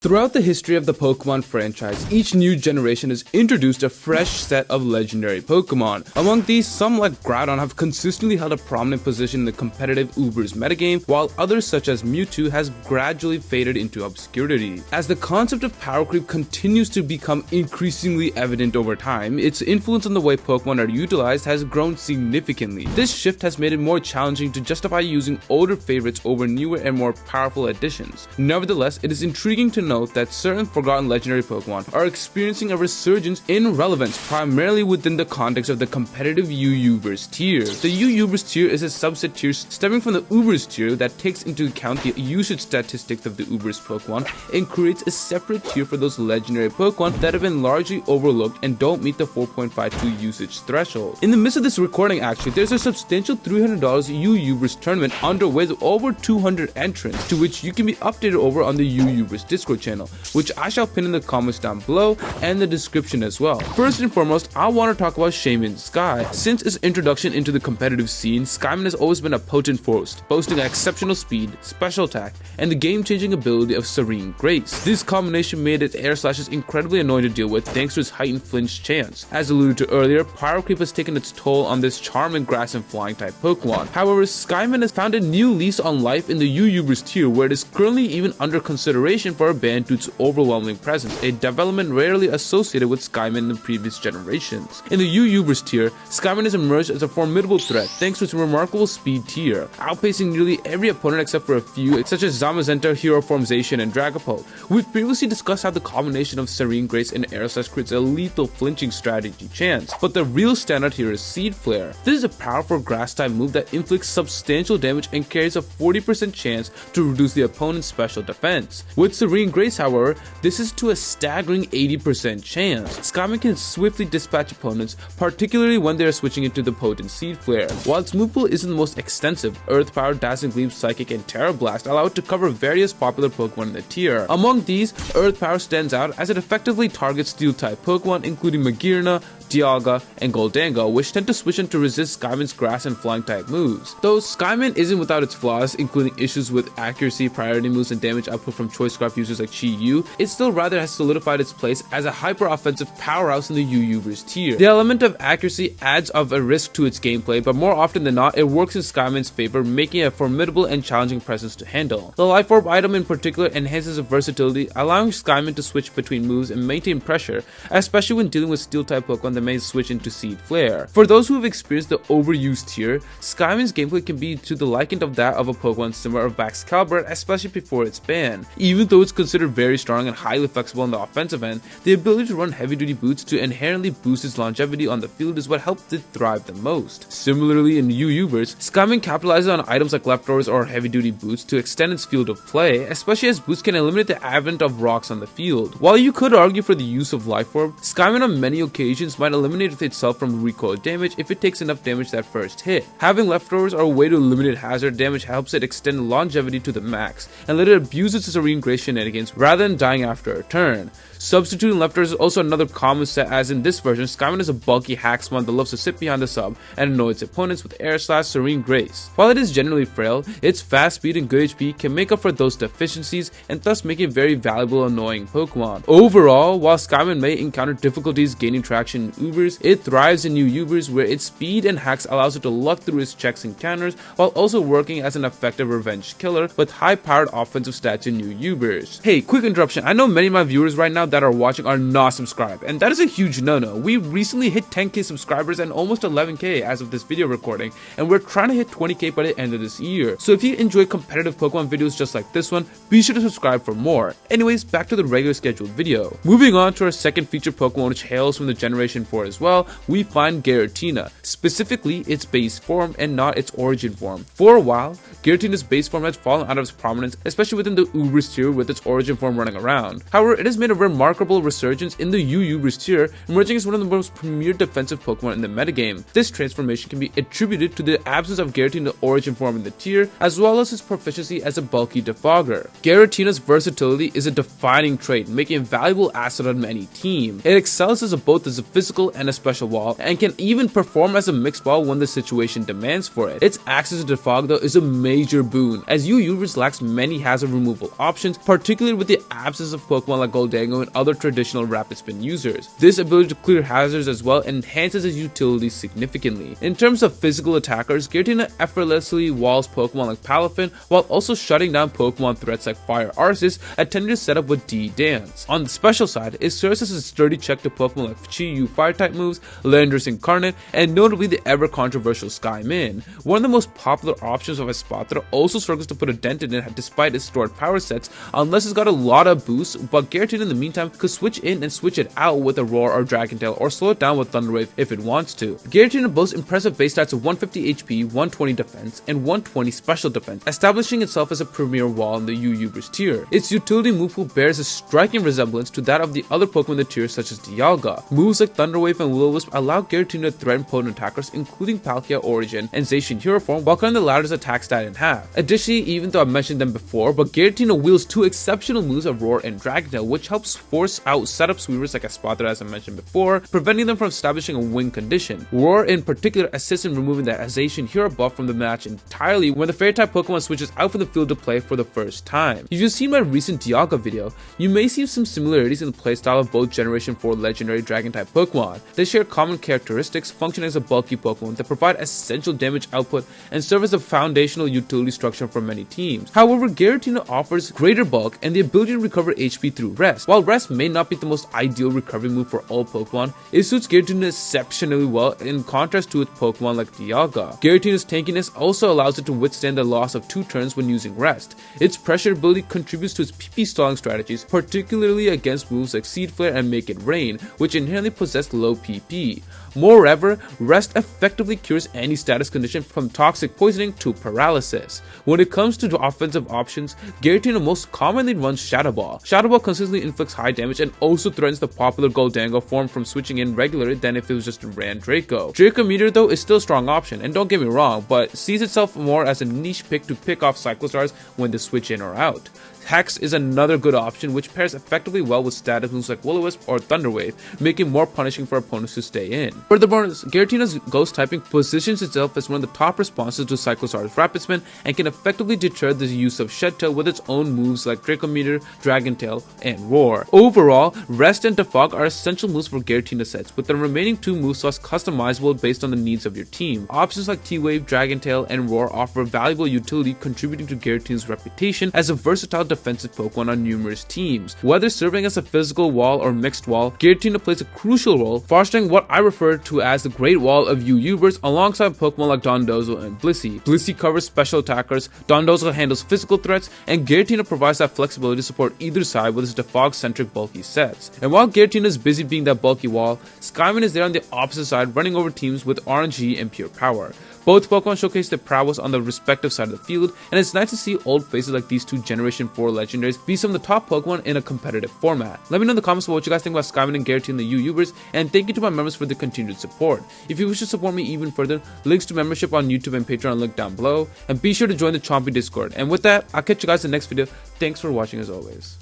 Throughout the history of the Pokemon franchise, each new generation has introduced a fresh set of legendary Pokemon. Among these, some like Groudon have consistently held a prominent position in the competitive UUbers metagame, while others such as Mewtwo has gradually faded into obscurity. As the concept of power creep continues to become increasingly evident over time, its influence on the way Pokemon are utilized has grown significantly. This shift has made it more challenging to justify using older favorites over newer and more powerful additions. Nevertheless, it is intriguing to note that certain forgotten legendary Pokemon are experiencing a resurgence in relevance, primarily within the context of the competitive UUbers tier. The UUbers tier is a subset tier stemming from the UUbers tier that takes into account the usage statistics of the UUbers Pokemon and creates a separate tier for those legendary Pokemon that have been largely overlooked and don't meet the 4.52 usage threshold. In the midst of this recording, actually, there's a substantial $300 UUbers tournament underway with over 200 entrants, to which you can be updated over on the UUbers Discord channel, which I shall pin in the comments down below and the description as well. First and foremost, I want to talk about Shaymin-Sky. Since its introduction into the competitive scene, Skyman has always been a potent force, boasting an exceptional speed, special attack, and the game-changing ability of Serene Grace. This combination made its air slashes incredibly annoying to deal with thanks to its heightened flinch chance. As alluded to earlier, Power Creep has taken its toll on this charming grass and flying type Pokemon. However, Skyman has found a new lease on life in the UUbers tier, where it is currently even under consideration for a ban due to its overwhelming presence, a development rarely associated with Skyman in the previous generations. In the UUbers tier, Skyman has emerged as a formidable threat thanks to its remarkable speed tier, outpacing nearly every opponent except for a few such as Zamazenta, Hero Form Zacian, and Dragapult. We've previously discussed how the combination of Serene Grace and Air Slash creates a lethal flinching strategy chance, but the real standout here is Seed Flare. This is a powerful grass type move that inflicts substantial damage and carries a 40% chance to reduce the opponent's special defense. With Serene Grace, however, this is to a staggering 80% chance. Skyman can swiftly dispatch opponents, particularly when they are switching into the potent Seed Flare. While its move pool isn't the most extensive, Earth Power, Dazzling Gleam, Psychic, and Terra Blast allow it to cover various popular Pokemon in the tier. Among these, Earth Power stands out as it effectively targets Steel-type Pokemon including Magearna, Dialga, and Gholdengo, which tend to switch in to resist Skyman's grass and flying type moves. Though Skyman isn't without its flaws, including issues with accuracy, priority moves, and damage output from choice scarf users like Chi-Yu, it still rather has solidified its place as a hyper-offensive powerhouse in the UUbers tier. The element of accuracy adds of a risk to its gameplay, but more often than not, it works in Skyman's favor, making it a formidable and challenging presence to handle. The Life Orb item in particular enhances its versatility, allowing Skyman to switch between moves and maintain pressure, especially when dealing with Steel-type Pokemon that may switch into Seed Flare. For those who have experienced the overused tier, Skyman's gameplay can be to the likened of that of a Pokemon similar of Baxcalibur, especially before its ban. Even though it's considered very strong and highly flexible on the offensive end, the ability to run heavy-duty boots to inherently boost its longevity on the field is what helped it thrive the most. Similarly, in UUbers, Skyman capitalizes on items like leftovers or heavy-duty boots to extend its field of play, especially as boots can eliminate the advent of rocks on the field. While you could argue for the use of Life Orb, Skyman on many occasions might eliminate itself from recoil damage if it takes enough damage that first hit. Having leftovers or a way to eliminate hazard damage helps it extend longevity to the max and let it abuse its Serene Grace shenanigans rather than dying after a turn. Substituting leftovers is also another common set, as in this version, Skyman is a bulky hacksmon that loves to sit behind the sub and annoy its opponents with Air Slash, Serene Grace. While it is generally frail, its fast speed and good HP can make up for those deficiencies and thus make it a very valuable annoying Pokemon. Overall, while Skyman may encounter difficulties gaining traction in UUbers, it thrives in UUbers where its speed and hacks allows it to luck through its checks and counters while also working as an effective revenge killer with high-powered offensive stats in UUbers. Hey, quick interruption, I know many of my viewers right now that are watching are not subscribed, and that is a huge no-no. We recently hit 10k subscribers and almost 11k as of this video recording, and we're trying to hit 20k by the end of this year. So if you enjoy competitive Pokemon videos just like this one, be sure to subscribe for more. Anyways, back to the regular scheduled video. Moving on to our second featured Pokemon, which hails from the Generation 4 as well, we find Giratina, specifically its base form and not its origin form. For a while, Giratina's base form has fallen out of its prominence, especially within the UUbers tier with its origin form running around. However, it has made a remarkable resurgence in the UUbers tier, emerging as one of the most premier defensive Pokemon in the metagame. This transformation can be attributed to the absence of Giratina's origin form in the tier, as well as its proficiency as a bulky defogger. Giratina's versatility is a defining trait, making it a valuable asset on any team. It excels both as a physical physical and a special wall, and can even perform as a mixed wall when the situation demands for it. Its access to defog though is a major boon, as UUbers lacks many hazard removal options, particularly with the absence of Pokemon like Goldango and other traditional rapid spin users. This ability to clear hazards as well enhances its utility significantly. In terms of physical attackers, Giratina effortlessly walls Pokemon like Palafin while also shutting down Pokemon threats like Fire Arceus, attempting to set up with D-Dance. On the special side, it serves as a sturdy check to Pokemon like Chi-Yu Fire-type moves, Landorus Incarnate, and notably the ever-controversial Shaymin. One of the most popular options of a spot that also struggles to put a dent in it despite its stored power sets, unless it's got a lot of boosts, but Giratina in the meantime could switch in and switch it out with a Roar or Dragon Tail, or slow it down with Thunder Wave if it wants to. Giratina boasts impressive base stats of 150 HP, 120 defense, and 120 special defense, establishing itself as a premier wall in the UUbers tier. Its utility move pool bears a striking resemblance to that of the other Pokemon in the tier such as Dialga. Moves like Thunder Wave and Will-O-Wisp allow Giratina to threaten potent attackers including Palkia Origin and Zacian Hero Form while cutting the latter's attack stat in half. Additionally, even though I've mentioned them before, but Giratina wields two exceptional moves of Roar and Dragon Tail, which helps force out setup sweepers like Espadra as I mentioned before, preventing them from establishing a win condition. Roar in particular assists in removing the Zacian Hero buff from the match entirely when the Fairy-type Pokemon switches out from the field to play for the first time. If you've seen my recent Dialga video, you may see some similarities in the playstyle of both Generation 4 legendary Dragon-type Pokemon. They share common characteristics, function as a bulky Pokemon that provide essential damage output and serve as a foundational utility structure for many teams. However, Giratina offers greater bulk and the ability to recover HP through rest. While rest may not be the most ideal recovery move for all Pokemon, it suits Giratina exceptionally well in contrast to its Pokemon like Dialga. Giratina's tankiness also allows it to withstand the loss of 2 turns when using rest. Its pressure ability contributes to its PP stalling strategies, particularly against moves like Seed Flare and Make It Rain, which inherently possess low PP. Moreover, rest effectively cures any status condition from toxic poisoning to paralysis. When it comes to the offensive options, Giratina most commonly runs Shadow Ball. Shadow Ball consistently inflicts high damage and also threatens the popular Goldango form from switching in regularly than if it was just a Rand Draco. Draco Meteor though is still a strong option, and don't get me wrong, but sees itself more as a niche pick to pick off Cyclostars when they switch in or out. Hex is another good option which pairs effectively well with status moves like Will-O-Wisp or Thunder Wave, making it more punishing for opponents to stay in. Furthermore, Giratina's Ghost typing positions itself as one of the top responses to Cyclostar's Rapid Spin and can effectively deter the use of Shed Tail with its own moves like Draco Meteor, Dragon Tail, and Roar. Overall, Rest and Defog are essential moves for Giratina sets, with the remaining 2 move slots customizable based on the needs of your team. Options like T-Wave, Dragon Tail, and Roar offer valuable utility, contributing to Giratina's reputation as a versatile defensive Pokemon on numerous teams. Whether serving as a physical wall or mixed wall, Giratina plays a crucial role, fostering what I refer to as the Great Wall of UUbers alongside Pokemon like Dondozo and Blissey. Blissey covers special attackers, Dondozo handles physical threats, and Giratina provides that flexibility to support either side with its defog-centric bulky sets. And while Giratina is busy being that bulky wall, Shaymin is there on the opposite side running over teams with RNG and pure power. Both Pokemon showcase their prowess on the respective side of the field, and it's nice to see old faces like these 2 Generation 4 legendaries be some of the top Pokemon in a competitive format. Let me know in the comments what you guys think about Shaymin and Giratina in the UUbers, and thank you to my members for their continued support. If you wish to support me even further, links to membership on YouTube and Patreon are linked down below, and be sure to join the Chompy Discord. And with that, I'll catch you guys in the next video. Thanks for watching as always.